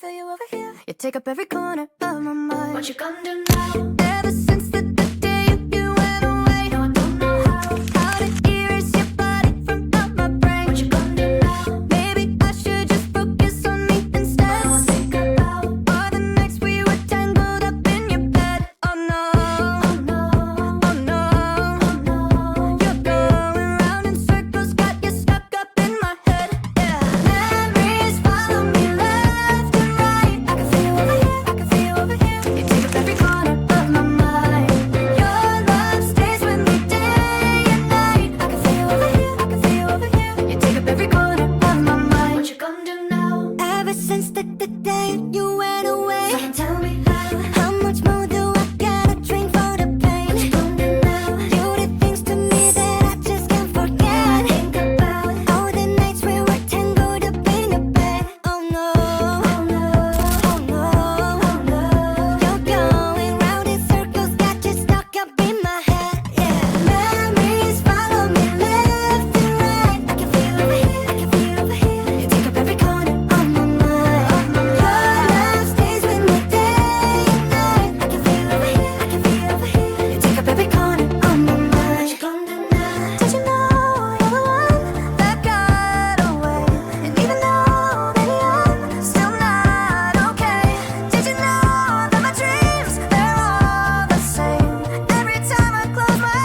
feel you over here. You take up every corner of my mind. What you gonna do now? Ever since the day you went away, No, I don't know how to erase your body from out my brain. What you gonna do now? Maybe I should just focus on me instead. All I think about, All the nights we were tangled up in your bed. Oh no, oh no, oh no, oh no. you're going round in circles, got you stuck up in my head. Yeah, memories follow me left and right. I can feel you over here, I can feel you over here. You take up every corner of my mind. Your love stays with me day and night. I can feel you over here, I can feel you over here. You take up every corner of my mind. What you gonna do now? Ever since the day you went away, So tell me how much more do I gotta drink for the pain? what you gonna do now? You did things to me that I just can't forget. Think about, All the nights we were tangled up in your bed. Oh no, oh no, oh no, oh no. you're going round in circles, got you stuck up in my head. Yeah, memories follow me left and right. I can feel over here, I can feel over here. You take up every corner of my mind. Your love stays with me day and night. I can feel over here, I can feel over here. You take up every corner of my What mind. you gonna do now? Did you know you're the one that got away? And even though, baby, I'm still not okay. Did you know that my dreams, they're all the same? Every time I close my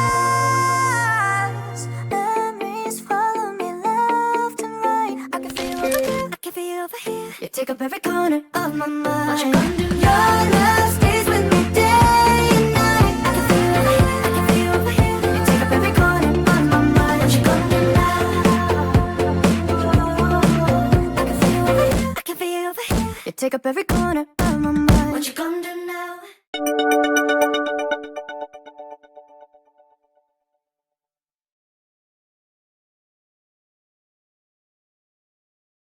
eyes, memories follow me left and right. I can feel you over here, I can feel you over here. You take up every corner of my mind. What you gonna do Your now? love stays with me day and night. I can feel you over here, I can feel you over here. You take up every corner of my mind. What you gonna do now? I can feel you over here, I can feel you over here. You take up every corner